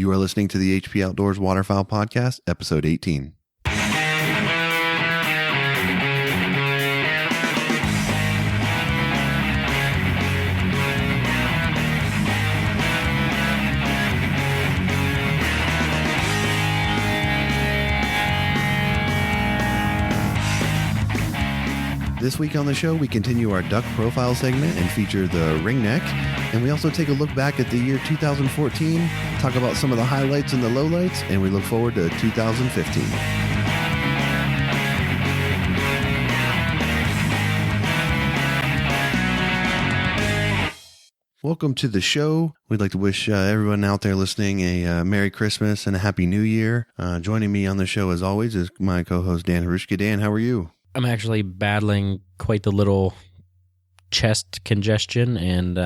You are listening to the HP Outdoors Waterfowl Podcast, Episode 18. This week on the show, we continue our duck profile segment and feature the ringneck. And we also take a look back at the year 2014, talk about some of the highlights and the lowlights, and we look forward to 2015. Welcome to the show. We'd like to wish everyone out there listening a Merry Christmas and a Happy New Year. Joining me on the show, as always, is my co-host, Dan Harushka. Dan, how are you? I'm actually battling quite the little chest congestion, and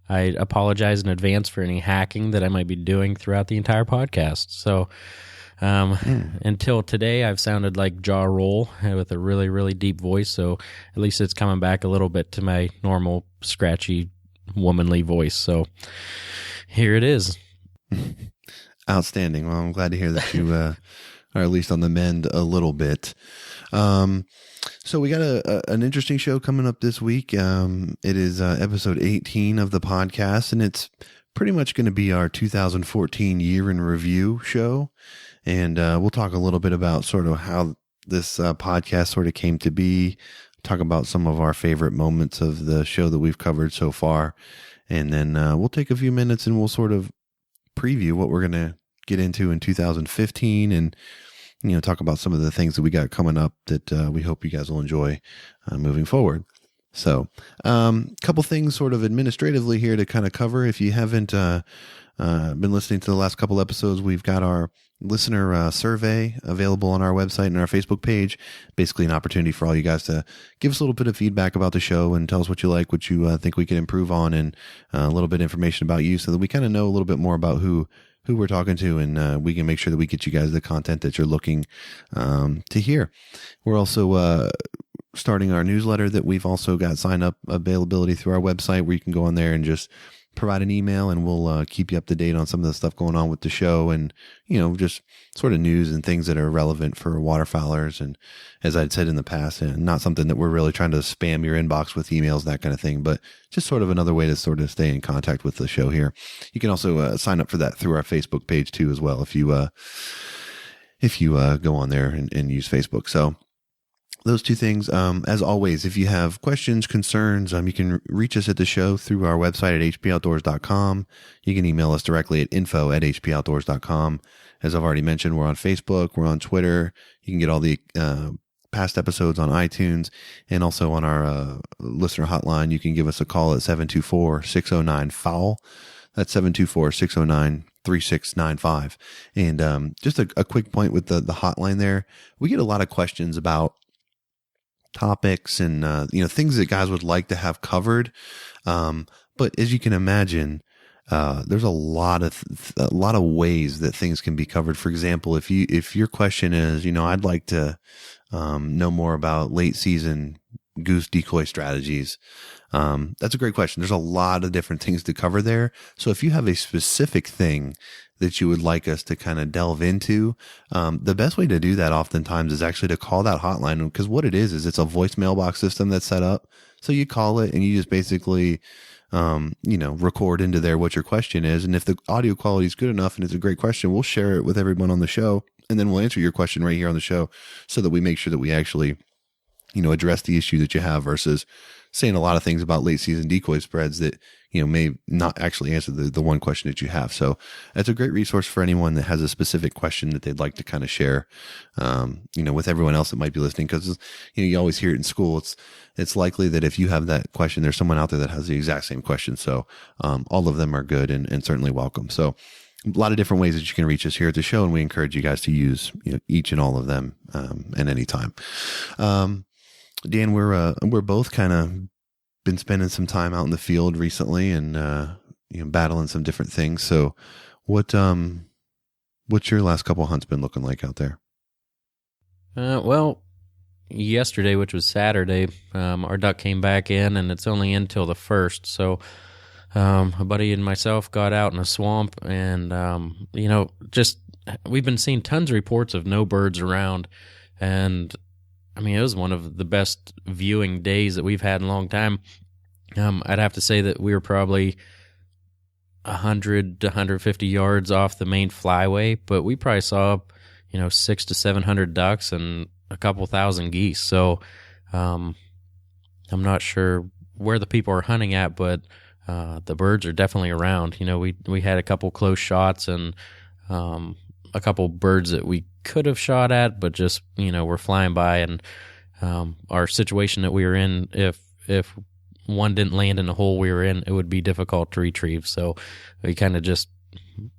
I apologize in advance for any hacking that I might be doing throughout the entire podcast. So until today, I've sounded like Ja Rule with a really, really deep voice, so at least it's coming back a little bit to my normal, scratchy, womanly voice. So here it is. Outstanding. Well, I'm glad to hear that you are at least on the mend a little bit. So we got an interesting show coming up this week. It is episode 18 of the podcast, and it's pretty much going to be our 2014 year in review show. And we'll talk a little bit about sort of how this podcast sort of came to be, talk about some of our favorite moments of the show that we've covered so far. And then we'll take a few minutes and we'll sort of preview what we're going to get into in 2015 and talk about some of the things that we got coming up that we hope you guys will enjoy moving forward. So a couple things sort of administratively here to kind of cover. If you haven't been listening to the last couple episodes, we've got our listener survey available on our website and our Facebook page. Basically an opportunity for all you guys to give us a little bit of feedback about the show and tell us what you like, what you think we can improve on, and a little bit of information about you so that we kind of know a little bit more about who we're talking to, and we can make sure that we get you guys the content that you're looking to hear. We're also starting our newsletter that we've also got sign up availability through our website, where you can go on there and just provide an email, and we'll keep you up to date on some of the stuff going on with the show, and just sort of news and things that are relevant for waterfowlers. And as I'd said in the past, and not something that we're really trying to spam your inbox with emails, that kind of thing, but just sort of another way to sort of stay in contact with the show here. You can also sign up for that through our Facebook page too, as well, if you go on there and use Facebook. So those two things. As always, if you have questions, concerns, you can reach us at the show through our website at hpoutdoors.com. You can email us directly at info@hpoutdoors.com. As I've already mentioned, we're on Facebook, we're on Twitter. You can get all the past episodes on iTunes, and also on our listener hotline. You can give us a call at 724-609-FOWL. That's 724-609-3695. And just a quick point with the hotline there. We get a lot of questions about topics and things that guys would like to have covered, but as you can imagine, there's a lot of ways that things can be covered. For example, if your question is, I'd like to know more about late season goose decoy strategies, that's a great question. There's a lot of different things to cover there. So if you have a specific thing that you would like us to kind of delve into, the best way to do that oftentimes is actually to call that hotline, because what it is it's a voice mailbox system that's set up. So you call it and you just basically, record into there what your question is. And if the audio quality is good enough and it's a great question, we'll share it with everyone on the show, and then we'll answer your question right here on the show, so that we make sure that we actually, address the issue that you have, versus saying a lot of things about late season decoy spreads that, may not actually answer the one question that you have. So that's a great resource for anyone that has a specific question that they'd like to kind of share, with everyone else that might be listening. Cause you always hear it in school. It's likely that if you have that question, there's someone out there that has the exact same question. So, all of them are good and certainly welcome. So a lot of different ways that you can reach us here at the show, and we encourage you guys to use each and all of them, at any time. Dan, we're both kind of been spending some time out in the field recently, and battling some different things. So, what's your last couple hunts been looking like out there? Well, yesterday, which was Saturday, our duck came back in, and it's only in till the 1st. So a buddy and myself got out in a swamp, and just we've been seeing tons of reports of no birds around, and I mean, it was one of the best viewing days that we've had in a long time. I'd have to say that we were probably 100 to 150 yards off the main flyway, but we probably saw 600 to 700 ducks and a couple thousand geese. So I'm not sure where the people are hunting at, but the birds are definitely around. We had a couple close shots and a couple birds that we could have shot at, but just were flying by. And our situation that we were in, if one didn't land in the hole we were in, it would be difficult to retrieve. So we kind of just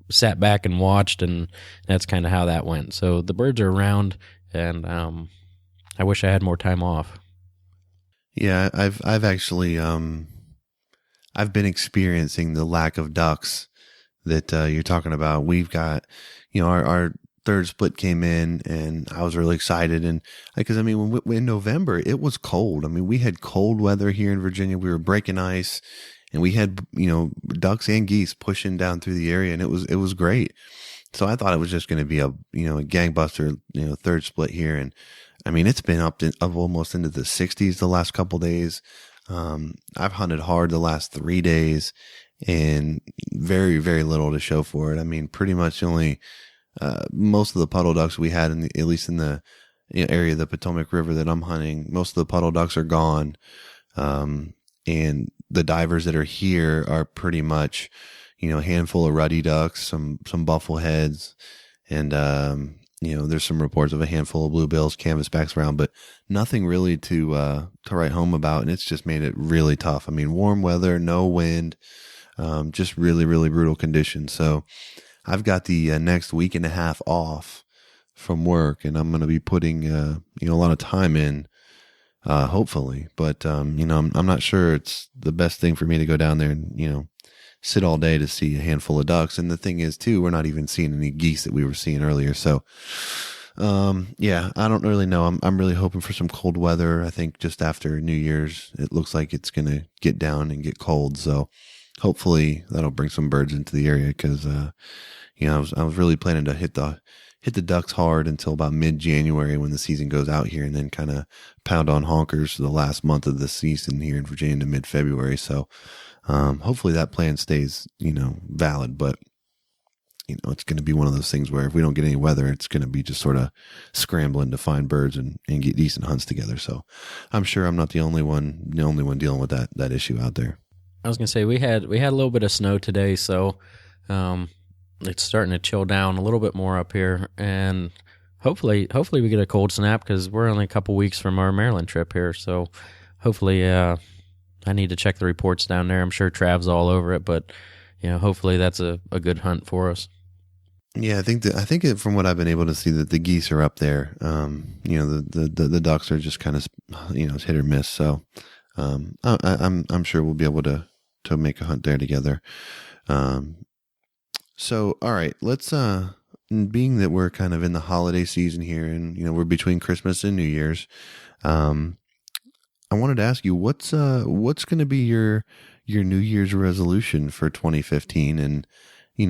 sat back and watched, and that's kind of how that went. So the birds are around, and I wish I had more time off. Yeah, I've actually I've been experiencing the lack of ducks that you're talking about. We've got, our third split came in, and I was really excited. And because when in November it was cold. We had cold weather here in Virginia. We were breaking ice, and we had ducks and geese pushing down through the area, and it was great. So I thought it was just going to be a gangbuster third split here, and it's been up almost into the 60s the last couple days. I've hunted hard the last 3 days, and very, very little to show for it. Pretty much only most of the puddle ducks we had at least in the area of the Potomac River that I'm hunting, most of the puddle ducks are gone. And the divers that are here are pretty much, a handful of ruddy ducks, some buffleheads, and, there's some reports of a handful of bluebills, canvasbacks around, but nothing really to write home about. And it's just made it really tough. Warm weather, no wind, just really, really brutal conditions. So I've got the next week and a half off from work, and I'm going to be putting, a lot of time in, hopefully, but, I'm not sure it's the best thing for me to go down there and, sit all day to see a handful of ducks. And the thing is too, we're not even seeing any geese that we were seeing earlier. So, yeah, I don't really know. I'm really hoping for some cold weather. I think just after New Year's, it looks like it's going to get down and get cold. So hopefully that'll bring some birds into the area. Cause, I was really planning to hit the ducks hard until about mid-January when the season goes out here, and then kind of pound on honkers for the last month of the season here in Virginia to mid-February. So, hopefully that plan stays, valid, but it's going to be one of those things where if we don't get any weather, it's going to be just sort of scrambling to find birds and get decent hunts together. So I'm sure I'm not the only one dealing with that issue out there. I was going to say, we had a little bit of snow today. So, it's starting to chill down a little bit more up here, and hopefully we get a cold snap, because we're only a couple weeks from our Maryland trip here. So hopefully, I need to check the reports down there. I'm sure Trav's all over it, but hopefully that's a good hunt for us. Yeah, I think from what I've been able to see, that the geese are up there. The ducks are just kind of it's hit or miss. So I'm sure we'll be able to make a hunt there together. So, all right, let's, being that we're kind of in the holiday season here, and, we're between Christmas and New Year's, I wanted to ask you, what's going to be your New Year's resolution for 2015? And,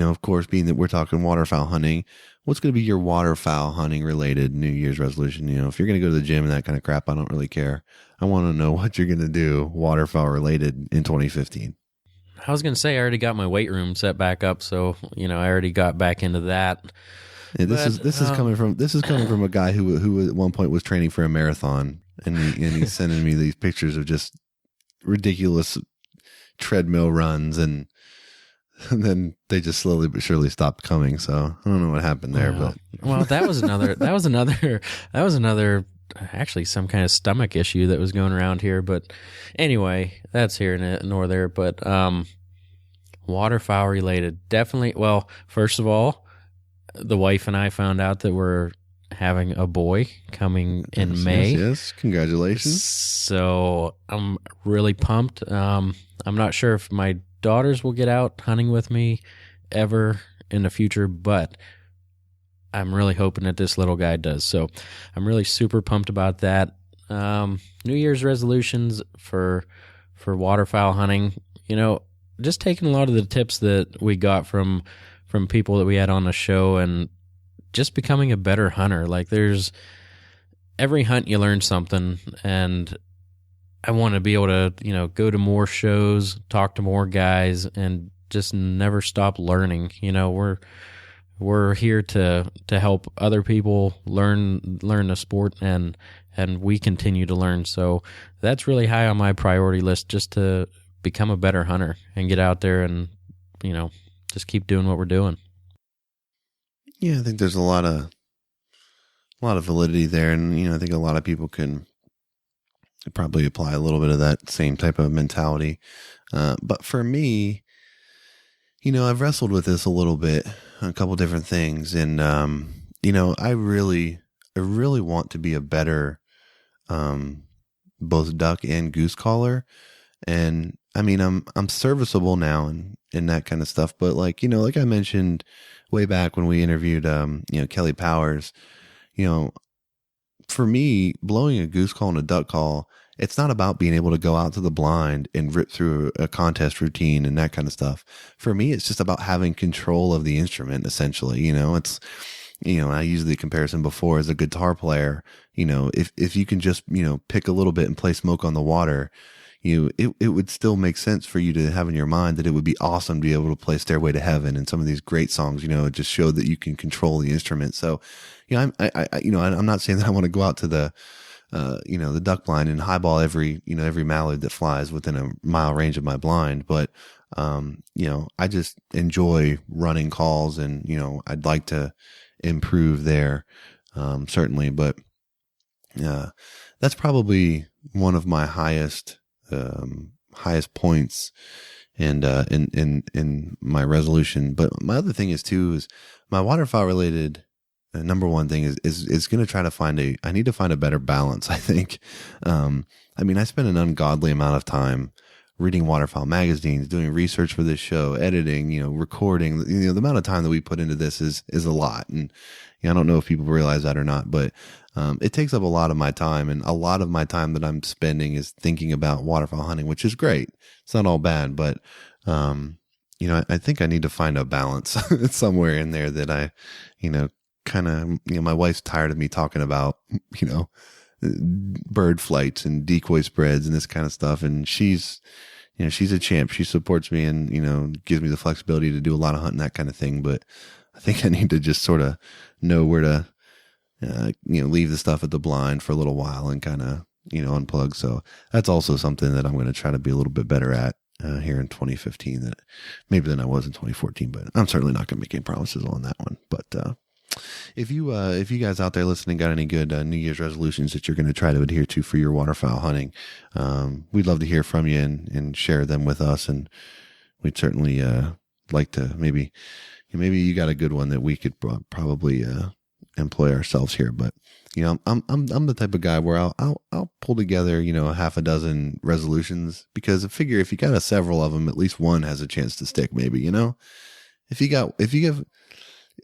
of course, being that we're talking waterfowl hunting, what's going to be your waterfowl hunting related New Year's resolution? If you're going to go to the gym and that kind of crap, I don't really care. I want to know what you're going to do waterfowl related in 2015. I was going to say, I already got my weight room set back up, so I already got back into that. Yeah, this is coming from a guy who at one point was training for a marathon, and he's sending me these pictures of just ridiculous treadmill runs, and then they just slowly but surely stopped coming. So I don't know what happened there, but that was another actually some kind of stomach issue that was going around here. But anyway, that's here nor there. But waterfowl related, definitely. Well, first of all, the wife and I found out that we're having a boy coming in May. Yes, congratulations. So I'm really pumped. I'm not sure if my daughters will get out hunting with me ever in the future, but I'm really hoping that this little guy does. So I'm really super pumped about that. New Year's resolutions for waterfowl hunting. just taking a lot of the tips that we got from people that we had on the show and just becoming a better hunter. Like there's every hunt you learn something, and I want to be able to, go to more shows, talk to more guys, and just never stop learning. We're here to help other people learn the sport, and we continue to learn. So that's really high on my priority list, just to become a better hunter and get out there and, just keep doing what we're doing. Yeah, I think there's a lot of validity there, and I think a lot of people can probably apply a little bit of that same type of mentality. But for me, I've wrestled with this a little bit, a couple different things, and I really want to be a better both duck and goose caller. And I mean, I'm serviceable now and that kind of stuff. But like I mentioned way back when we interviewed Kelly Powers, for me, blowing a goose call and a duck call, it's not about being able to go out to the blind and rip through a contest routine and that kind of stuff. For me, it's just about having control of the instrument, essentially. It's, I used the comparison before as a guitar player. If you can just, pick a little bit and play Smoke on the Water, it would still make sense for you to have in your mind that it would be awesome to be able to play Stairway to Heaven and some of these great songs. It just showed that you can control the instrument. So, I'm not saying that I want to go out to the duck blind and highball every mallard that flies within a mile range of my blind. But, I just enjoy running calls, and, I'd like to improve there, certainly. But, that's probably one of my highest points and in my resolution. But my other thing is my waterfowl related number one thing is going to try to I need to find a better balance, I think. I spend an ungodly amount of time reading waterfowl magazines, doing research for this show, editing, recording. The amount of time that we put into this is a lot. And I don't know if people realize that or not, but it takes up a lot of my time, and a lot of my time that I'm spending is thinking about waterfowl hunting, which is great. It's not all bad, but I think I need to find a balance somewhere in there that I, kind of, my wife's tired of me talking about, bird flights and decoy spreads and this kind of stuff. And she's a champ. She supports me and, gives me the flexibility to do a lot of hunting, that kind of thing. But I think I need to just sort of know where to, leave the stuff at the blind for a little while and kind of, unplug. So that's also something that I'm going to try to be a little bit better at here in 2015 that maybe than I was in 2014, but I'm certainly not going to make any promises on that one. But, if you guys out there listening got any good New Year's resolutions that you're going to try to adhere to for your waterfowl hunting, we'd love to hear from you and share them with us. And we'd certainly like to maybe you got a good one that we could probably employ ourselves here. But I'm the type of guy where I'll pull together a half a dozen resolutions, because I figure if you got several of them, at least one has a chance to stick. Maybe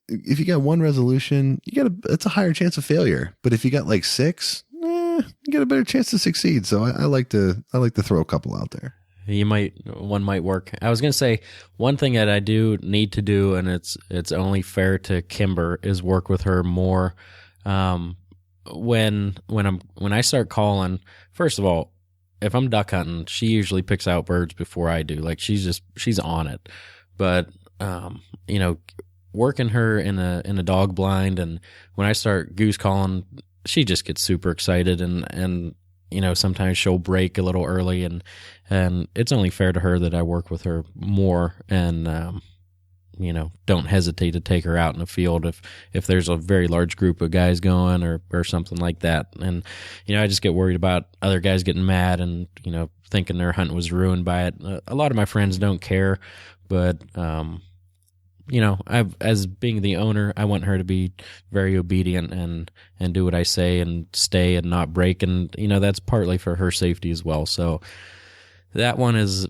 if you got one resolution, it's a higher chance of failure. But if you got like six, you get a better chance to succeed. So I like to throw a couple out there. One might work. I was going to say one thing that I do need to do, and it's only fair to Kimber, is work with her more. When I start calling, first of all, if I'm duck hunting, she usually picks out birds before I do. Like she's on it. But working her in a dog blind, and when I start goose calling, she just gets super excited, and sometimes she'll break a little early, and it's only fair to her that I work with her more, and don't hesitate to take her out in the field if there's a very large group of guys going or something like that. And I just get worried about other guys getting mad and thinking their hunt was ruined by it. A lot of my friends don't care, but as being the owner, I want her to be very obedient and do what I say and stay and not break. And, that's partly for her safety as well. So that one is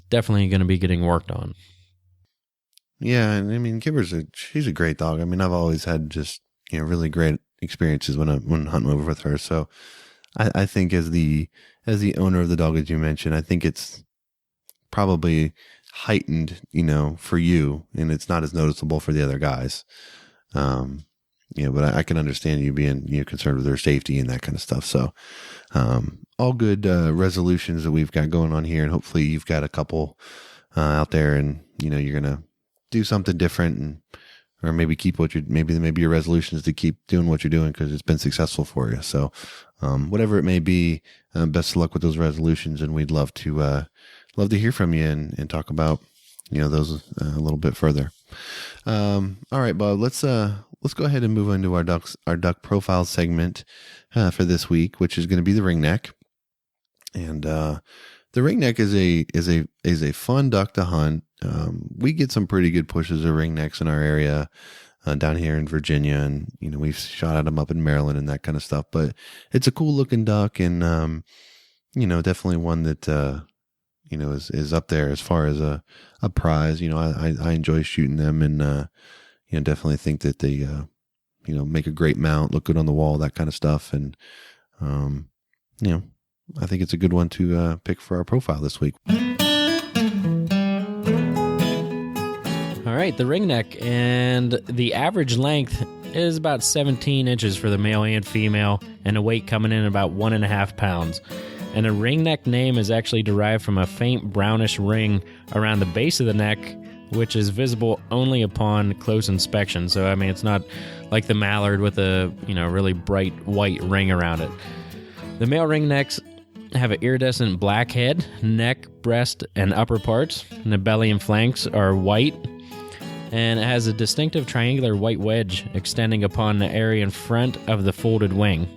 definitely going to be getting worked on. Yeah. And Kimber's she's a great dog. I've always had just, really great experiences when hunting over with her. So I think as the owner of the dog, as you mentioned, I think it's probably heightened, for you, and it's not as noticeable for the other guys. But I can understand you being, concerned with their safety and that kind of stuff. So, all good, resolutions that we've got going on here. And hopefully you've got a couple, out there and, you're going to do something different or maybe keep maybe your resolution is to keep doing what you're doing because it's been successful for you. So, whatever it may be, best of luck with those resolutions. And we'd love to hear from you and talk about, those a little bit further. All right, Bob, let's go ahead and move into our duck profile segment, for this week, which is going to be the ringneck. And, the ringneck is a fun duck to hunt. We get some pretty good pushes of ringnecks in our area, down here in Virginia, and, we've shot at them up in Maryland and that kind of stuff, but it's a cool looking duck and, definitely one that, is up there as far as a prize. I enjoy shooting them and, definitely think that they, make a great mount, look good on the wall, that kind of stuff. And, I think it's a good one to pick for our profile this week. All right, the ringneck, and the average length is about 17 inches for the male and female, and a weight coming in about 1.5 pounds. And a ringneck name is actually derived from a faint brownish ring around the base of the neck, which is visible only upon close inspection. So, it's not like the mallard with a, really bright white ring around it. The male ringnecks have an iridescent black head, neck, breast, and upper parts, and the belly and flanks are white, and it has a distinctive triangular white wedge extending upon the area in front of the folded wing.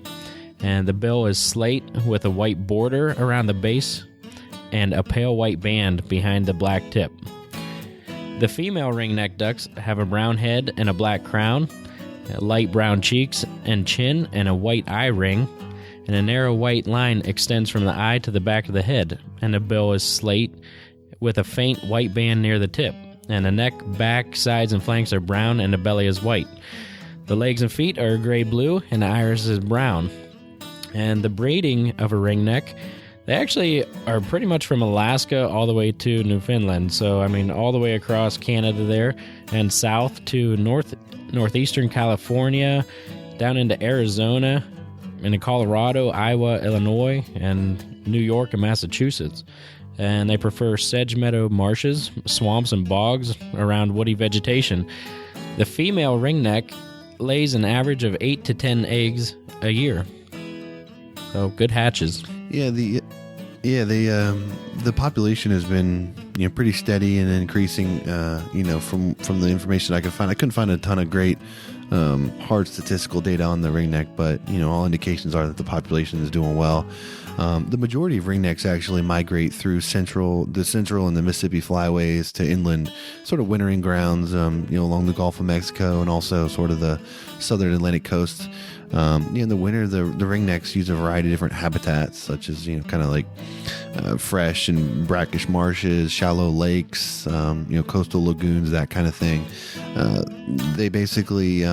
And the bill is slate with a white border around the base and a pale white band behind the black tip. The female ringneck ducks have a brown head and a black crown, light brown cheeks and chin, and a white eye ring, and a narrow white line extends from the eye to the back of the head, and the bill is slate with a faint white band near the tip, and the neck, back, sides, and flanks are brown, and the belly is white. The legs and feet are gray-blue, and the iris is brown. And the breeding of a ringneck, they actually are pretty much from Alaska all the way to Newfoundland. So, all the way across Canada there, and south to northeastern California, down into Arizona, into Colorado, Iowa, Illinois, and New York and Massachusetts. And they prefer sedge meadow marshes, swamps, and bogs around woody vegetation. The female ringneck lays an average of 8 to 10 eggs a year. So good hatches. Yeah, the population has been pretty steady and increasing. From the information I could find, I couldn't find a ton of great hard statistical data on the ringneck, but all indications are that the population is doing well. The majority of ringnecks actually migrate through the central and the Mississippi flyways to inland sort of wintering grounds, along the Gulf of Mexico and also sort of the southern Atlantic coast. In the winter, the ringnecks use a variety of different habitats, such as, kind of like fresh and brackish marshes, shallow lakes, coastal lagoons, that kind of thing. They basically,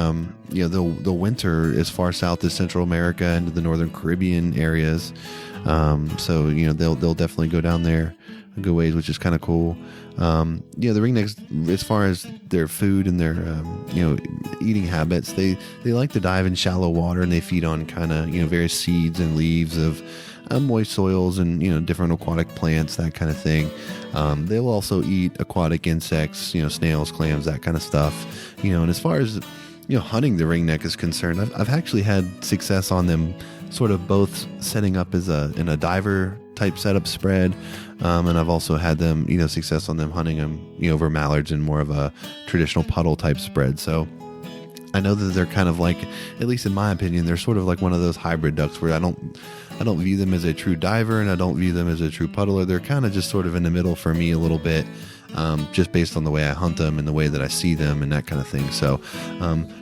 they'll winter as far south as Central America and to the northern Caribbean areas. So, they'll definitely go down there a good ways, which is kind of cool. The ringnecks, as far as their food and their, eating habits, they like to dive in shallow water, and they feed on kind of, various seeds and leaves of moist soils and, different aquatic plants, that kind of thing. They'll also eat aquatic insects, snails, clams, that kind of stuff, and as far as, hunting the ringneck is concerned, I've actually had success on them sort of both setting up in a diver type setup spread, and I've also had them, success on them hunting them, over mallards in more of a traditional puddle type spread. So I know that they're kind of like, at least in my opinion, they're sort of like one of those hybrid ducks where I don't view them as a true diver and I don't view them as a true puddler. They're kind of just sort of in the middle for me a little bit, just based on the way I hunt them and the way that I see them and that kind of thing. So,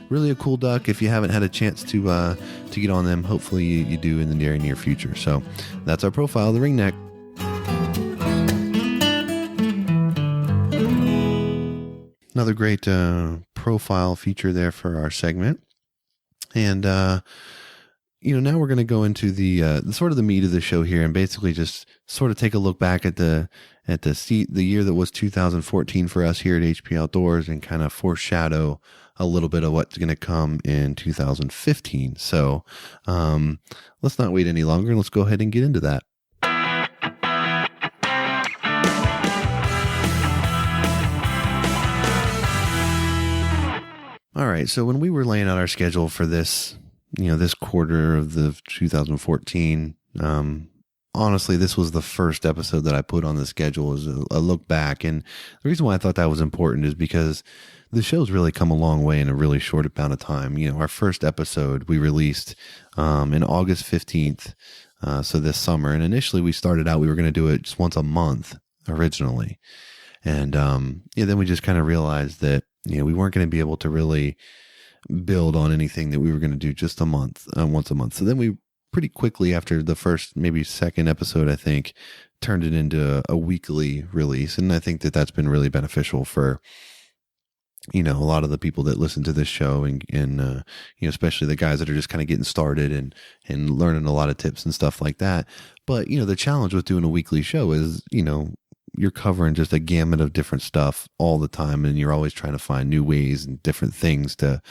really a cool duck. If you haven't had a chance to get on them, hopefully you do in the near future. So that's our profile of the ringneck. Another great profile feature there for our segment. And now we're going to go into the sort of the meat of the show here, and basically just sort of take a look back at the year that was 2014 for us here at HP Outdoors, and kind of foreshadow a little bit of what's going to come in 2015. So let's not wait any longer. Let's go ahead and get into that. All right. So when we were laying out our schedule for this, this quarter of the 2014, honestly, this was the first episode that I put on the schedule as a look back. And the reason why I thought that was important is because the show's really come a long way in a really short amount of time. Our first episode we released in August 15th, so this summer. And initially we started out, we were going to do it just once a month originally. And then we just kind of realized that, we weren't going to be able to really build on anything that we were going to do just once a month. So then we pretty quickly, after the first, maybe second episode, I think, turned it into a weekly release. And I think that that's been really beneficial for, a lot of the people that listen to this show, and especially the guys that are just kind of getting started and learning a lot of tips and stuff like that. But, the challenge with doing a weekly show is, you're covering just a gamut of different stuff all the time, and you're always trying to find new ways and different things to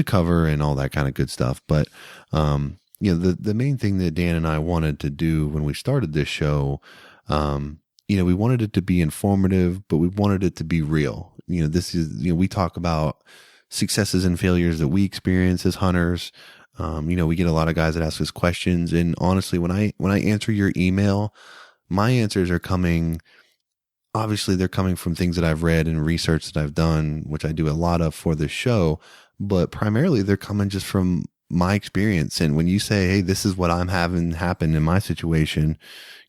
cover and all that kind of good stuff. But, the main thing that Dan and I wanted to do when we started this show, we wanted it to be informative, but we wanted it to be real. This is, we talk about successes and failures that we experience as hunters. We get a lot of guys that ask us questions, and honestly, when I answer your email, my answers are coming. Obviously, they're coming from things that I've read and research that I've done, which I do a lot of for this show, but primarily they're coming just from my experience. And when you say, hey, this is what I'm having happen in my situation,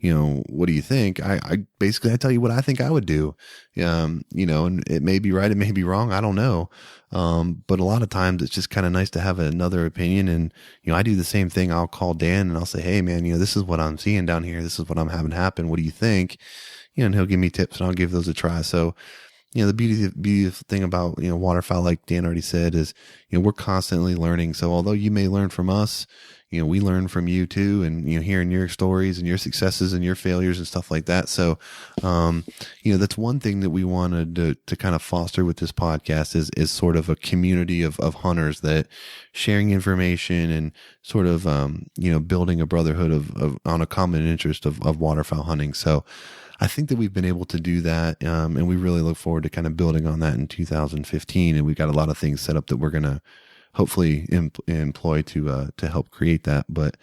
what do you think? I basically, I tell you what I think I would do. And it may be right, it may be wrong, I don't know. But a lot of times it's just kind of nice to have another opinion. And, I do the same thing. I'll call Dan and I'll say, hey man, this is what I'm seeing down here. This is what I'm having happen. What do you think? And he'll give me tips and I'll give those a try. So, the beautiful thing about, waterfowl, like Dan already said, is, we're constantly learning. So although you may learn from us, we learn from you too, and, hearing your stories and your successes and your failures and stuff like that. So, that's one thing that we wanted to kind of foster with this podcast is sort of a community of hunters that sharing information and sort of, building a brotherhood of on a common interest of waterfowl hunting. So, I think that we've been able to do that, and we really look forward to kind of building on that in 2015. And we've got a lot of things set up that we're going to hopefully employ to help create that. But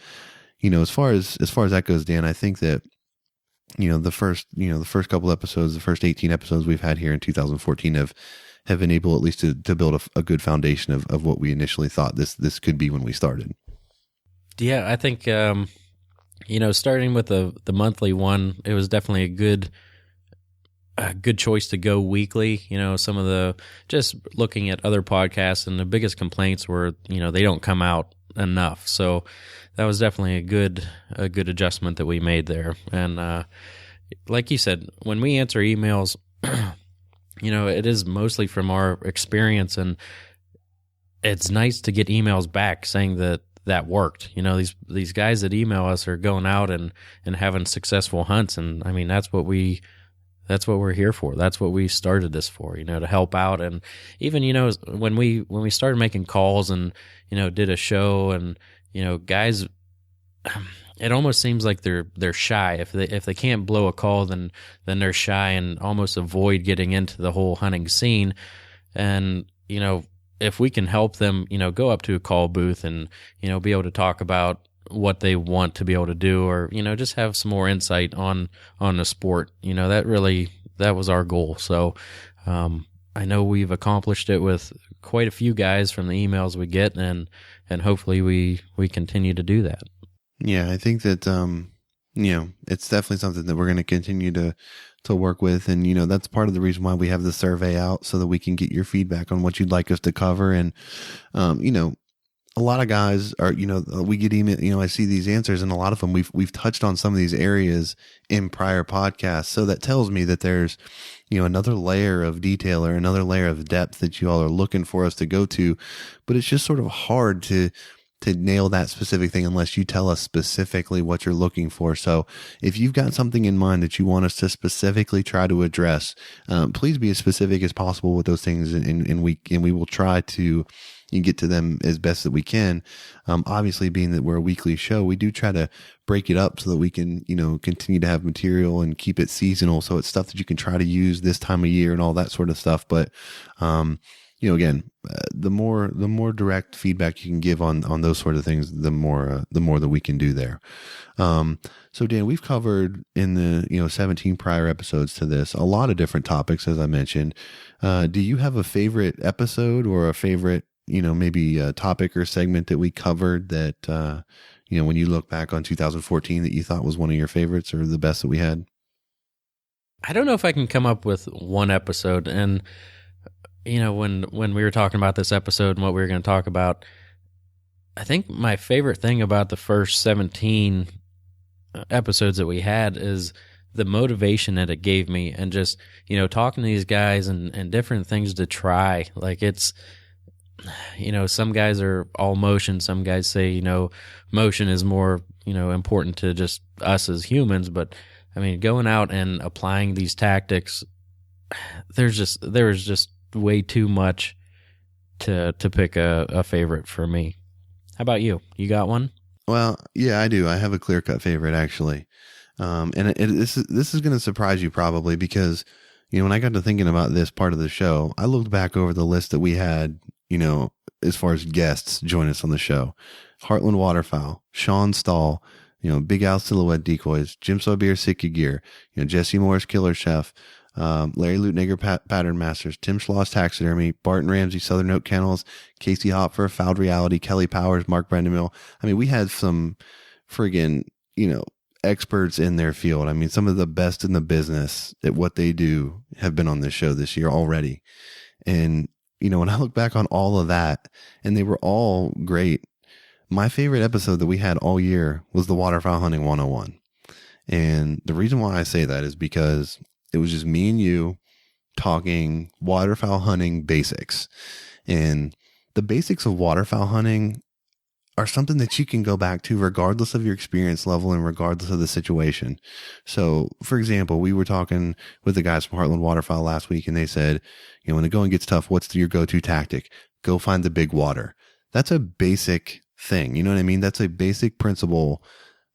as far as that goes, Dan, I think that the first couple episodes, the first 18 episodes we've had here in 2014 have been able at least to build a good foundation of what we initially thought this could be when we started. Yeah, I think. Starting with the monthly one, it was definitely a good choice to go weekly. Some of the, just looking at other podcasts, and the biggest complaints were, they don't come out enough. So that was definitely a good adjustment that we made there. And like you said, when we answer emails, it is mostly from our experience, and it's nice to get emails back saying that worked. These guys that email us are going out and having successful hunts. And I mean, that's what we're here for. That's what we started this for, to help out. And even, when we started making calls and, did a show, and, guys, it almost seems like they're shy. If they can't blow a call, then they're shy and almost avoid getting into the whole hunting scene. And, if we can help them, go up to a call booth and, be able to talk about what they want to be able to do, or, just have some more insight on the sport, that was our goal. So, I know we've accomplished it with quite a few guys from the emails we get, and hopefully we continue to do that. Yeah, I think that, it's definitely something that we're going to continue to work with. And, that's part of the reason why we have the survey out, so that we can get your feedback on what you'd like us to cover. And, a lot of guys are, we get email, I see these answers, and a lot of them we've touched on some of these areas in prior podcasts. So that tells me that there's, another layer of detail or another layer of depth that you all are looking for us to go to, but it's just sort of hard to nail that specific thing unless you tell us specifically what you're looking for. So if you've got something in mind that you want us to specifically try to address, please be as specific as possible with those things, and we will try to get to them as best that we can. Obviously, being that we're a weekly show, we do try to break it up so that we can, continue to have material and keep it seasonal. So it's stuff that you can try to use this time of year and all that sort of stuff. But, again, the more direct feedback you can give on those sort of things, the more that we can do there. So Dan, we've covered in the 17 prior episodes to this a lot of different topics, as I mentioned. Do you have a favorite episode or a favorite maybe a topic or segment that we covered that when you look back on 2014 that you thought was one of your favorites or the best that we had? I don't know if I can come up with one episode. And when we were talking about this episode and what we were going to talk about, I think my favorite thing about the first 17 episodes that we had is the motivation that it gave me, and just, talking to these guys and different things to try. Like, it's, some guys are all motion. Some guys say, motion is more, important to just us as humans. But I mean, going out and applying these tactics, there was just way too much to pick a favorite for me. How about you? You got one? Well, yeah, I do. I have a clear-cut favorite, actually. This is going to surprise you probably, because, when I got to thinking about this part of the show, I looked back over the list that we had, as far as guests join us on the show. Heartland Waterfowl, Sean Stahl, Big Al Silhouette Decoys, Jim Sobier Sitka Gear, Jesse Morris Killer Chef, Larry Lutnager Pattern Masters, Tim Schloss Taxidermy, Barton Ramsey Southern Oak Kennels, Casey Hopfer, Fouled Reality, Kelly Powers, Mark Brendemill. I mean, we had some friggin', experts in their field. I mean, some of the best in the business at what they do have been on this show this year already. And, when I look back on all of that, and they were all great, my favorite episode that we had all year was the Waterfowl Hunting 101. And the reason why I say that is because it was just me and you talking waterfowl hunting basics. And the basics of waterfowl hunting are something that you can go back to regardless of your experience level and regardless of the situation. So, for example, we were talking with the guys from Heartland Waterfowl last week, and they said, when the going gets tough, what's your go-to tactic? Go find the big water. That's a basic thing. You know what I mean? That's a basic principle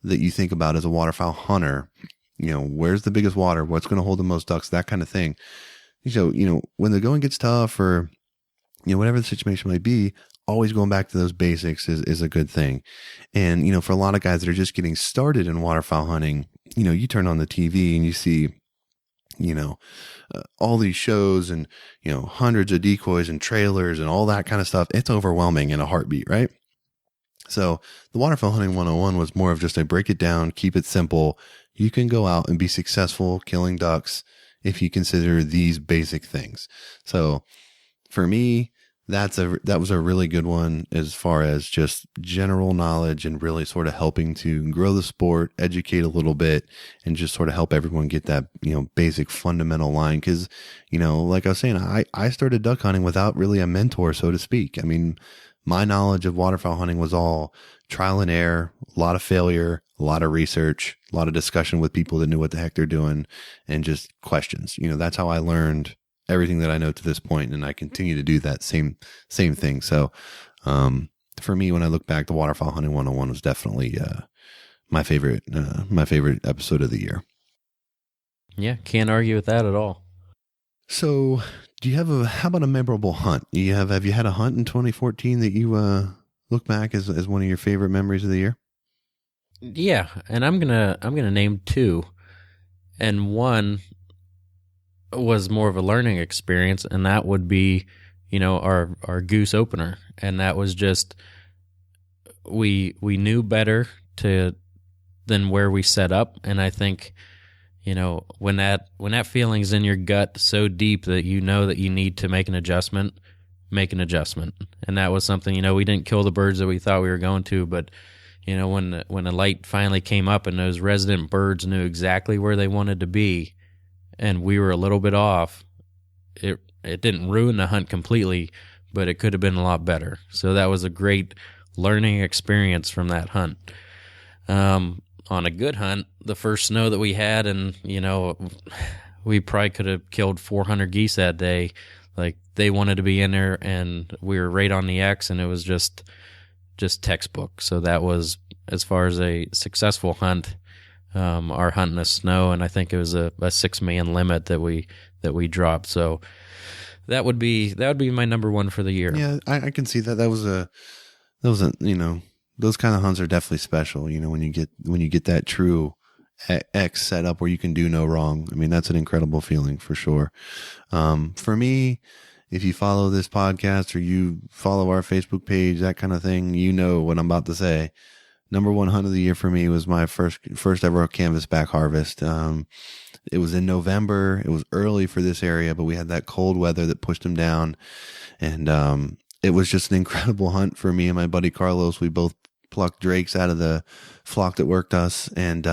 that you think about as a waterfowl hunter. Where's the biggest water? What's going to hold the most ducks? That kind of thing. So, when the going gets tough, or, whatever the situation might be, always going back to those basics is a good thing. And, for a lot of guys that are just getting started in waterfowl hunting, you turn on the TV and you see, all these shows and, hundreds of decoys and trailers and all that kind of stuff. It's overwhelming in a heartbeat, right? So the Waterfowl Hunting 101 was more of just a break it down, keep it simple. You can go out and be successful killing ducks if you consider these basic things. So for me, that was a really good one as far as just general knowledge and really sort of helping to grow the sport, educate a little bit, and just sort of help everyone get that, basic fundamental line. Cause, like I was saying, I started duck hunting without really a mentor, so to speak. I mean, my knowledge of waterfowl hunting was all trial and error, a lot of failure, a lot of research, a lot of discussion with people that knew what the heck they're doing, and just questions. That's how I learned everything that I know to this point, and I continue to do that same thing. So, for me, when I look back, the Waterfowl Hunting 101 was definitely my favorite episode of the year. Yeah, can't argue with that at all. So, do you have how about a memorable hunt? Have you had a hunt in 2014 that you look back as one of your favorite memories of the year? Yeah, and I'm gonna name two, and one was more of a learning experience, and that would be, our goose opener. And that was just, we knew better than where we set up. And I think, when that feeling's in your gut so deep that that you need to make an adjustment. And that was something, we didn't kill the birds that we thought we were going to, but when the light finally came up and those resident birds knew exactly where they wanted to be, and we were a little bit off, it didn't ruin the hunt completely, but it could have been a lot better. So that was a great learning experience from that hunt. On a good hunt, the first snow that we had, and we probably could have killed 400 geese that day. Like, they wanted to be in there, and we were right on the X, and it was just textbook. So that was, as far as a successful hunt, our hunt in the snow, and I think it was a 6-man limit that we dropped. So that would be my number one for the year. Yeah, I can see that. That was a those kind of hunts are definitely special. When you get that true X set up where you can do no wrong. I mean, that's an incredible feeling for sure. For me, if you follow this podcast or you follow our Facebook page, that kind of thing, you know what I'm about to say. Number one hunt of the year for me was my first ever canvasback harvest. It was in November. It was early for this area, but we had that cold weather that pushed them down. And it was just an incredible hunt for me and my buddy Carlos. We both plucked drakes out of the flock that worked us. And,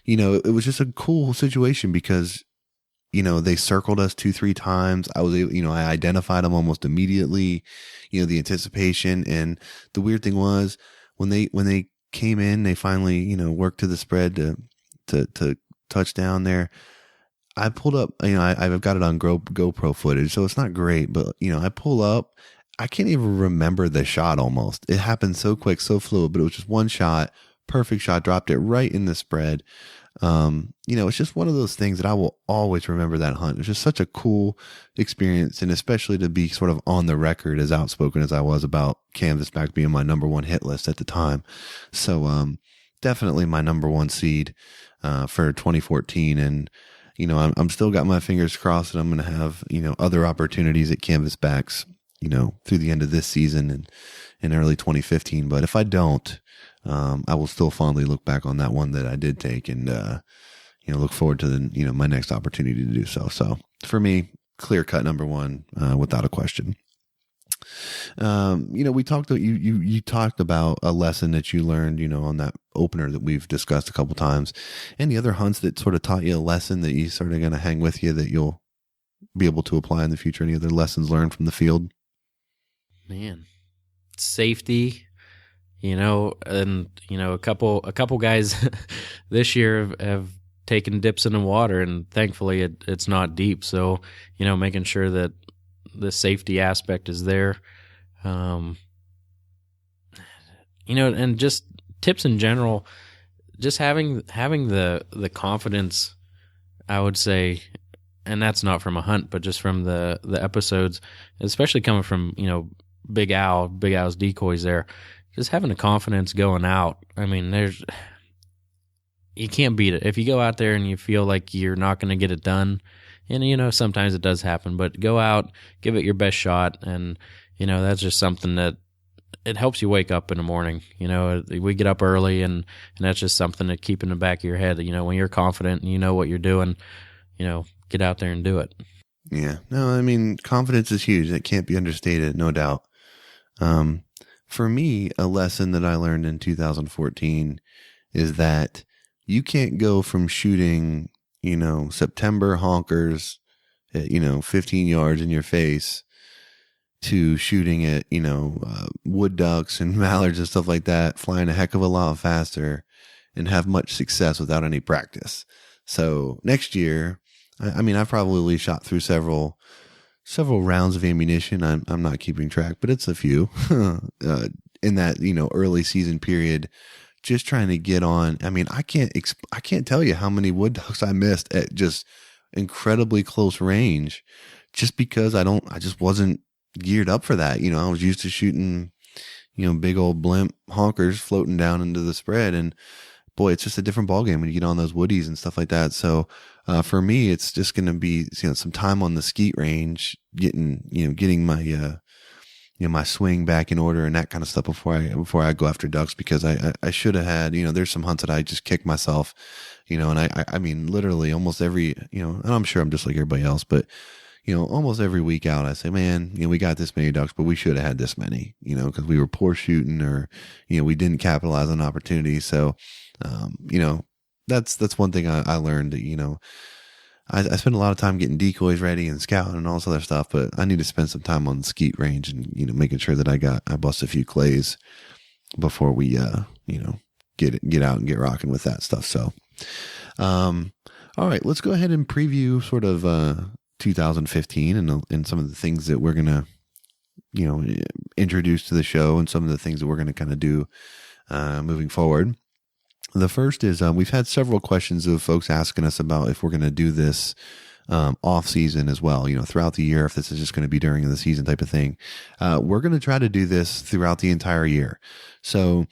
it was just a cool situation because, they circled us 2-3 times. I was able, I identified them almost immediately, the anticipation. And the weird thing was when they came in, they finally, worked to the spread to touch down there. I pulled up, I've got it on GoPro footage, so it's not great, but I pull up. I can't even remember the shot almost. It happened so quick, so fluid, but it was just one shot, perfect shot, dropped it right in the spread. It's just one of those things that I will always remember that hunt. It was just such a cool experience, and especially to be sort of on the record as outspoken as I was about canvasback being my number one hit list at the time. So, definitely my number one seed, for 2014. And, I'm still got my fingers crossed that I'm going to have, other opportunities at canvasbacks, through the end of this season and in early 2015. But if I don't, I will still fondly look back on that one that I did take and, look forward to my next opportunity to do so. So for me, clear cut number one, without a question. We talked, you talked about a lesson that you learned, on that opener that we've discussed a couple times. Any other hunts that sort of taught you a lesson that you sort of going to hang with you that you'll be able to apply in the future? Any other lessons learned from the field? Man, safety, and a couple guys this year have taken dips in the water, and thankfully it's not deep. So, making sure that the safety aspect is there, and just tips in general, just having the confidence, I would say, and that's not from a hunt, but just from the episodes, especially coming from, Big Al's decoys there, just having the confidence going out. I mean, you can't beat it. If you go out there and you feel like you're not going to get it done, and, sometimes it does happen, but go out, give it your best shot. And, that's just something that it helps you wake up in the morning. We get up early and that's just something to keep in the back of your head. When you're confident and you know what you're doing, get out there and do it. Yeah. No, I mean, confidence is huge. It can't be understated, no doubt. For me, a lesson that I learned in 2014 is that you can't go from shooting, September honkers at, 15 yards in your face to shooting at, wood ducks and mallards and stuff like that, flying a heck of a lot faster and have much success without any practice. So next year, I've probably shot through several rounds of ammunition. I'm not keeping track, but it's a few in that, early season period, just trying to get on. I can't tell you how many wood ducks I missed at just incredibly close range just because I just wasn't geared up for that. I was used to shooting, big old blimp honkers floating down into the spread, and boy, it's just a different ballgame when you get on those woodies and stuff like that. So, for me, it's just going to be, some time on the skeet range, getting my, my swing back in order and that kind of stuff before I go after ducks, because I should have had, there's some hunts that I just kicked myself, and I mean, literally almost every, and I'm sure I'm just like everybody else, but, almost every week out, I say, man, we got this many ducks, but we should have had this many, because we were poor shooting or, we didn't capitalize on opportunities. So, that's one thing I learned that, I spend a lot of time getting decoys ready and scouting and all this other stuff, but I need to spend some time on the skeet range and, making sure that I bust a few clays before we, get out and get rocking with that stuff. So, all right, let's go ahead and preview sort of, 2015 and some of the things that we're going to, introduce to the show and some of the things that we're going to kind of do, moving forward. The first is we've had several questions of folks asking us about if we're going to do this off season as well, throughout the year, if this is just going to be during the season type of thing. We're going to try to do this throughout the entire year. So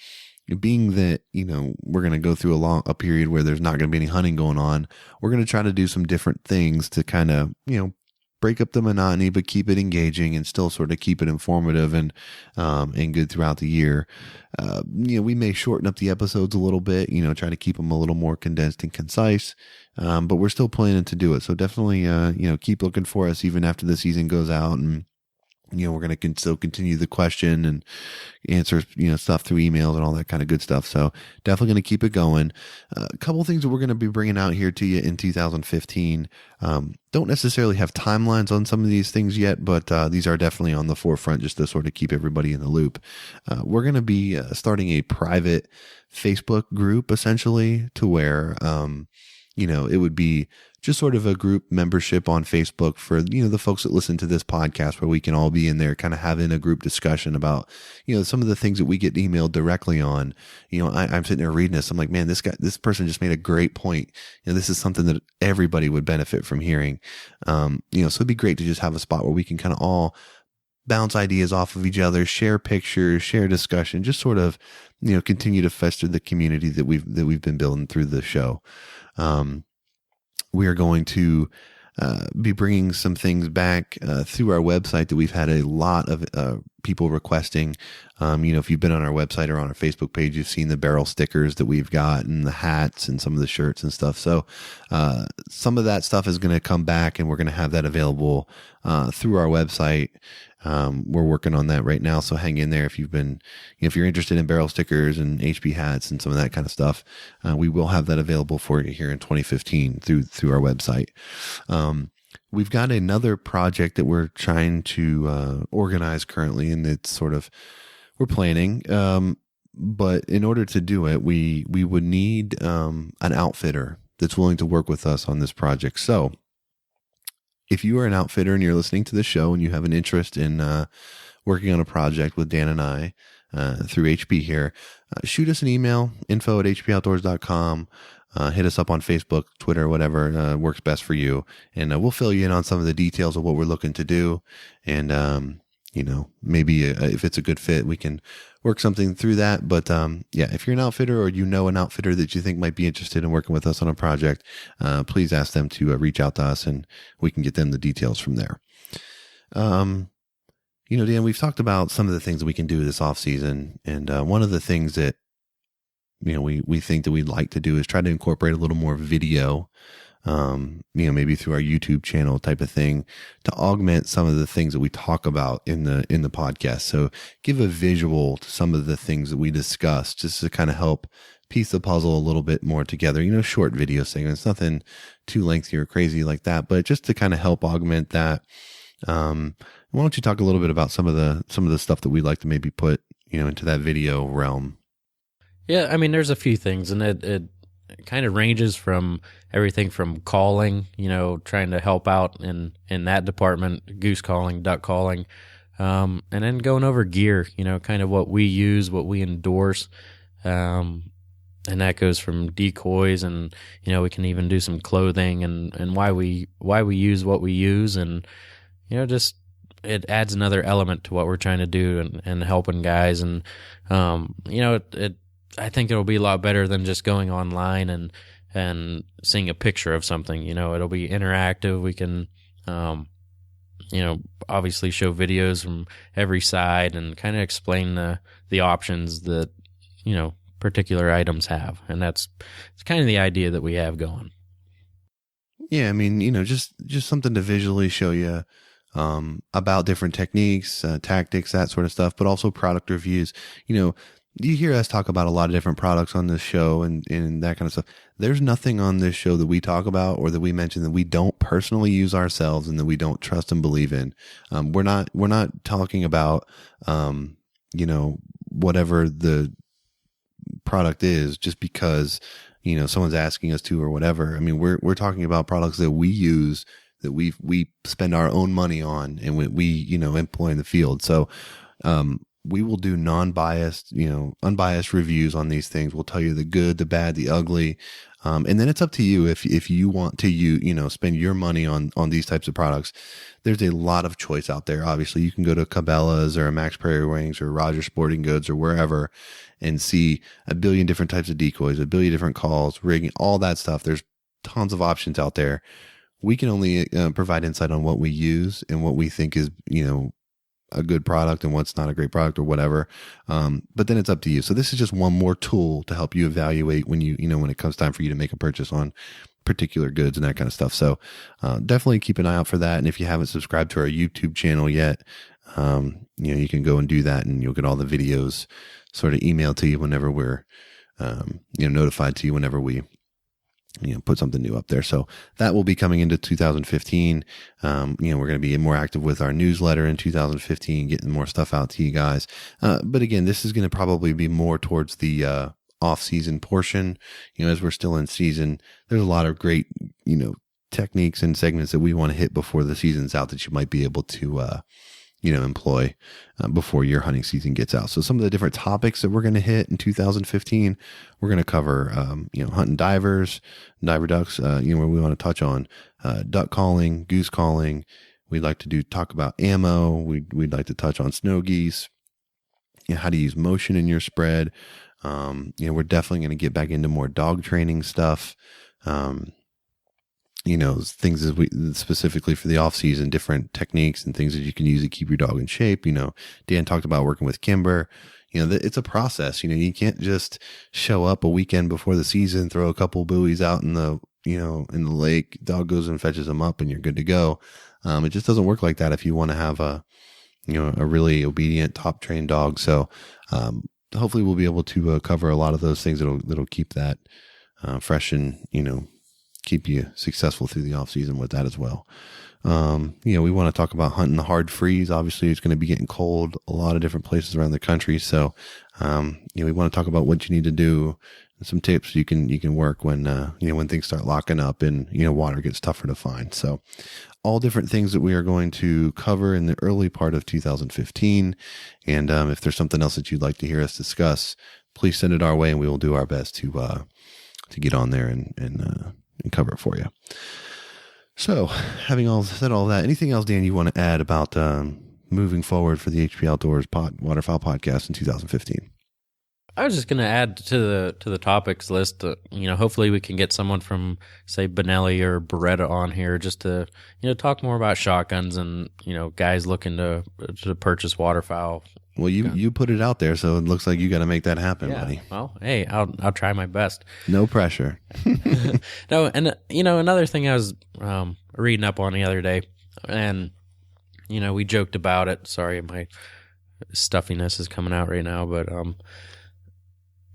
being that, we're going to go through a period where there's not going to be any hunting going on, we're going to try to do some different things to kind of, break up the monotony, but keep it engaging and still sort of keep it informative and good throughout the year. We may shorten up the episodes a little bit, try to keep them a little more condensed and concise. But we're still planning to do it. So definitely, keep looking for us even after the season goes out, and we're going to still continue the question and answer, stuff through emails and all that kind of good stuff. So definitely going to keep it going. A couple of things that we're going to be bringing out here to you in 2015. Don't necessarily have timelines on some of these things yet, but these are definitely on the forefront just to sort of keep everybody in the loop. We're going to be starting a private Facebook group essentially to where, it would be just sort of a group membership on Facebook for, the folks that listen to this podcast, where we can all be in there kind of having a group discussion about, some of the things that we get emailed directly on. I'm sitting there reading this. I'm like, man, this person just made a great point. This is something that everybody would benefit from hearing. So it'd be great to just have a spot where we can kind of all bounce ideas off of each other, share pictures, share discussion, just sort of, continue to fester the community that we've been building through the show. We are going to be bringing some things back through our website that we've had a lot of people requesting. If you've been on our website or on our Facebook page, you've seen the barrel stickers that we've got and the hats and some of the shirts and stuff. So some of that stuff is going to come back, and we're going to have that available through our website. We're working on that right now, so hang in there if if you're interested in barrel stickers and HP hats and some of that kind of stuff. We will have that available for you here in 2015 through our website. We've got another project that we're trying to organize currently, and it's sort of we're planning. But in order to do it, we would need an outfitter that's willing to work with us on this project. So if you are an outfitter and you're listening to the show and you have an interest in working on a project with Dan and I through HP here, shoot us an email, info@hpoutdoors.com. Hit us up on Facebook, Twitter, whatever works best for you. And we'll fill you in on some of the details of what we're looking to do. And, maybe if it's a good fit, we can work something through that. But if you're an outfitter or an outfitter that you think might be interested in working with us on a project, please ask them to reach out to us, and we can get them the details from there. Dan, we've talked about some of the things that we can do this off season. And one of the things that, we think that we'd like to do is try to incorporate a little more video, maybe through our YouTube channel type of thing, to augment some of the things that we talk about in the podcast. So give a visual to some of the things that we discuss, just to kind of help piece the puzzle a little bit more together, short video segments, nothing too lengthy or crazy like that, but just to kind of help augment that. Why don't you talk a little bit about some of the stuff that we'd like to maybe put, into that video realm? Yeah, I mean, there's a few things, and it kind of ranges from everything from calling, trying to help out in that department, goose calling, duck calling, and then going over gear, kind of what we use, what we endorse, and that goes from decoys, and we can even do some clothing and why we use what we use, and just it adds another element to what we're trying to do and helping guys, and I think it'll be a lot better than just going online and seeing a picture of something. It'll be interactive. We can, obviously show videos from every side and kind of explain the options that, particular items have. And it's kind of the idea that we have going. Yeah. I mean, just something to visually show you, about different techniques, tactics, that sort of stuff, but also product reviews. you hear us talk about a lot of different products on this show and that kind of stuff. There's nothing on this show that we talk about or that we mention that we don't personally use ourselves and that we don't trust and believe in. We're not talking about, whatever the product is just because, someone's asking us to or whatever. I mean, we're talking about products that we use, that we spend our own money on, and we employ in the field. So, we will do non-biased, unbiased reviews on these things. We'll tell you the good, the bad, the ugly. And then it's up to you if you want to, spend your money on these types of products. There's a lot of choice out there. Obviously, you can go to Cabela's or Max Prairie Wings or Rogers Sporting Goods or wherever and see a billion different types of decoys, a billion different calls, rigging, all that stuff. There's tons of options out there. We can only provide insight on what we use and what we think is, a good product and what's not a great product or whatever. But then it's up to you. So this is just one more tool to help you evaluate when when it comes time for you to make a purchase on particular goods and that kind of stuff. So definitely keep an eye out for that. And if you haven't subscribed to our YouTube channel yet, you can go and do that, and you'll get all the videos sort of emailed to you whenever we're, notified to you whenever we put something new up there. So that will be coming into 2015. We're going to be more active with our newsletter in 2015, getting more stuff out to you guys. But again, this is going to probably be more towards the off-season portion. As we're still in season, there's a lot of great, techniques and segments that we want to hit before the season's out that you might be able to, employ before your hunting season gets out. So some of the different topics that we're going to hit in 2015, we're going to cover, hunting divers, diver ducks, where we want to touch on duck calling, goose calling. We'd like to talk about ammo. We'd like to touch on snow geese, how to use motion in your spread. We're definitely going to get back into more dog training stuff. Things as specifically for the off season, different techniques and things that you can use to keep your dog in shape. Dan talked about working with Kimber. It's a process. You can't just show up a weekend before the season, throw a couple buoys out in the lake, dog goes and fetches them up and you're good to go. It just doesn't work like that if you want to have a really obedient, top trained dog. So, hopefully we'll be able to cover a lot of those things that'll keep that fresh and, keep you successful through the off season with that as well. We want to talk about hunting the hard freeze. Obviously it's going to be getting cold a lot of different places around the country. So, we want to talk about what you need to do and some tips you can work when, when things start locking up and, water gets tougher to find. So all different things that we are going to cover in the early part of 2015. And, if there's something else that you'd like to hear us discuss, please send it our way and we will do our best to get on there and cover it for you. So, having said all that, anything else, Dan, you want to add about moving forward for the HP Outdoors Waterfowl podcast in 2015? I was just going to add to the topics list. Hopefully we can get someone from, say, Benelli or Beretta on here just to talk more about shotguns and guys looking to purchase waterfowl. Well, you put it out there, so it looks like you got to make that happen, buddy. Well, hey, I'll try my best. No pressure. No, and another thing I was reading up on the other day, and we joked about it. Sorry, my stuffiness is coming out right now, but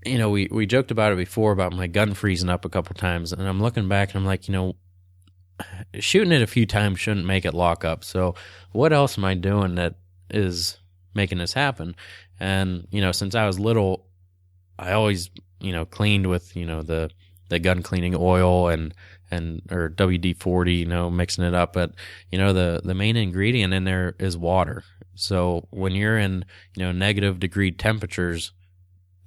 we joked about it before about my gun freezing up a couple times, and I'm looking back and I'm like, shooting it a few times shouldn't make it lock up. So what else am I doing that is making this happen? And since I was little, I always cleaned with the gun cleaning oil and or WD-40, mixing it up, but the main ingredient in there is water. So when you're in negative degree temperatures,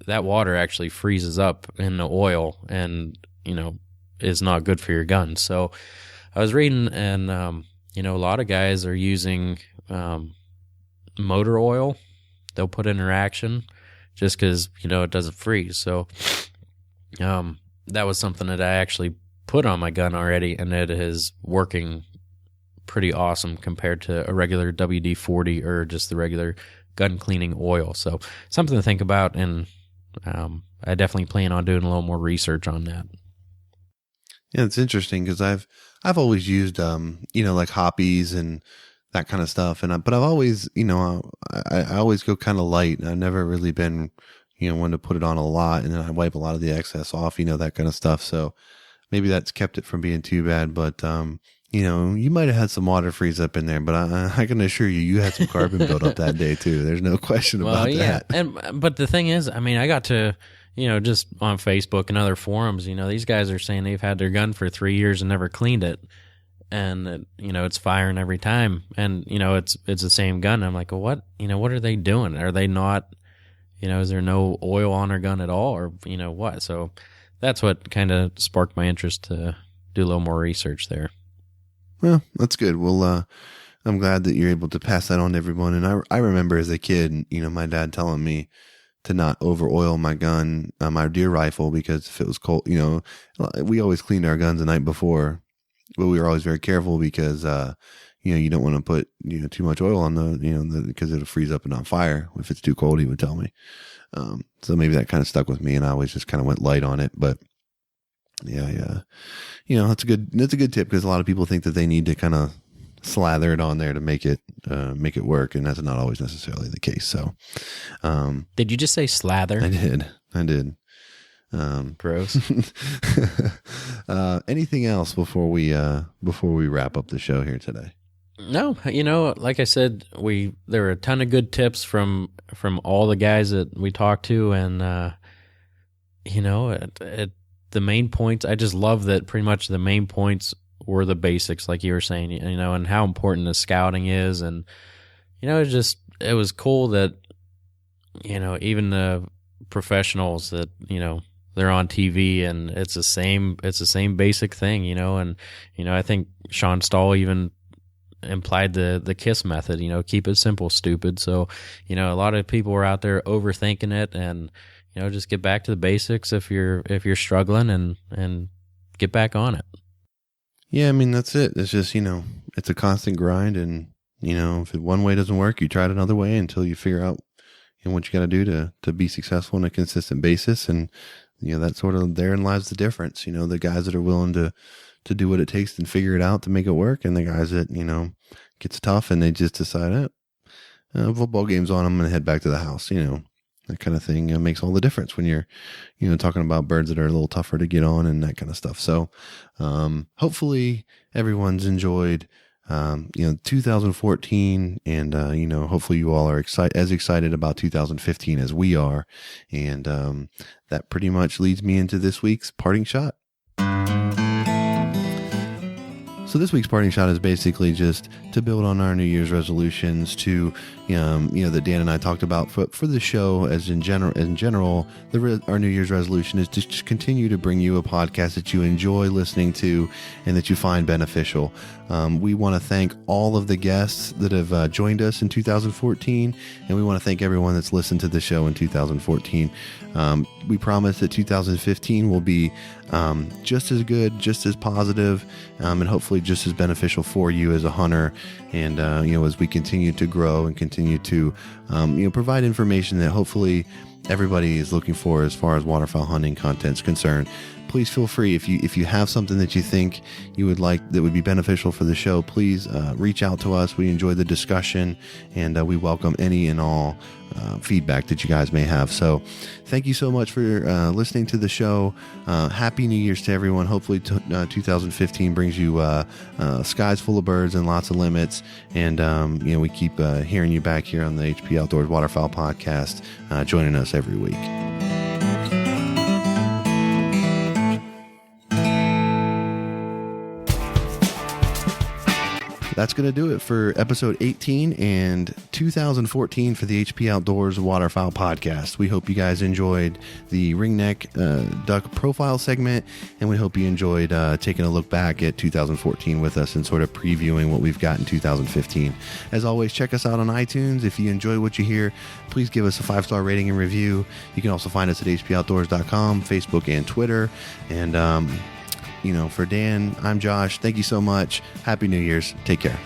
that water actually freezes up in the oil and is not good for your gun. So I was reading, and a lot of guys are using motor oil. They'll put in their action just because it doesn't freeze. So that was something that I actually put on my gun already, and it is working pretty awesome compared to a regular WD-40 or just the regular gun cleaning oil. So something to think about, and I definitely plan on doing a little more research on that. Yeah, it's interesting because I've always used like hoppies and that kind of stuff, but I've always I always go kind of light. I've never really been wanted to put it on a lot, and then I wipe a lot of the excess off, that kind of stuff. So maybe that's kept it from being too bad. But, you might have had some water freeze up in there, but I can assure you had some carbon built up that day too. There's no question about that. But the thing is, I got to, just on Facebook and other forums, these guys are saying they've had their gun for 3 years and never cleaned it. And, it's firing every time. And, it's the same gun. I'm like, well, what are they doing? Are they not, is there no oil on their gun at all, or, what? So that's what kind of sparked my interest to do a little more research there. Well, that's good. Well, I'm glad that you're able to pass that on to everyone. And I remember as a kid, my dad telling me to not over oil my gun, my deer rifle, because if it was cold, we always cleaned our guns the night before, but we were always very careful because, you don't want to put, too much oil on because it'll freeze up and on fire. If it's too cold, he would tell me. So maybe that kind of stuck with me, and I always just kind of went light on it. But yeah. That's a good tip, because a lot of people think that they need to kind of slather it on there to make it work. And that's not always necessarily the case. So, did you just say slather? I did. Gross. Anything else before we wrap up the show here today? No, like I said, there were a ton of good tips from all the guys that we talked to, and the main points. I just love that pretty much the main points were the basics, like you were saying, and how important the scouting is, and it was cool that even the professionals that they're on TV, and it's the same basic thing, and I think Sean Stahl even implied the KISS method, keep it simple, stupid. So, a lot of people were out there overthinking it, and just get back to the basics if you're struggling, and get back on it. Yeah, that's it. It's just, it's a constant grind, and if one way doesn't work, you try it another way until you figure out what you got to do to be successful on a consistent basis. And that sort of, therein lies the difference. The guys that are willing to do what it takes and figure it out to make it work, and the guys that, gets tough and they just decide, football game's on, I'm going to head back to the house, that kind of thing. Makes all the difference when you're, talking about birds that are a little tougher to get on and that kind of stuff. So, hopefully everyone's enjoyed, 2014, and, hopefully you all are as excited about 2015 as we are. And, that pretty much leads me into this week's parting shot. So this week's parting shot is basically just to build on our New Year's resolutions to, that Dan and I talked about for the show. As in general, our New Year's resolution is to just continue to bring you a podcast that you enjoy listening to and that you find beneficial. We want to thank all of the guests that have joined us in 2014, and we want to thank everyone that's listened to the show in 2014. We promise that 2015 will be just as good, just as positive, and hopefully just as beneficial for you as a hunter. And, as we continue to grow and continue to, provide information that hopefully everybody is looking for as far as waterfowl hunting content is concerned. Please feel free, if you have something that you think you would like that would be beneficial for the show, please reach out to us. We enjoy the discussion, and we welcome any and all feedback that you guys may have. So thank you so much for listening to the show. Happy New Year's to everyone. Hopefully 2015 brings you skies full of birds and lots of limits. And we keep hearing you back here on the HP Outdoors Waterfowl Podcast, joining us every week. That's going to do it for episode 18 and 2014 for the HP Outdoors Waterfowl Podcast. We hope you guys enjoyed the ringneck duck profile segment, and we hope you enjoyed taking a look back at 2014 with us and sort of previewing what we've got in 2015. As always, check us out on iTunes. If you enjoy what you hear, please give us a 5-star rating and review. You can also find us at hpoutdoors.com, Facebook, and Twitter. And for Dan, I'm Josh. Thank you so much. Happy New Year's. Take care.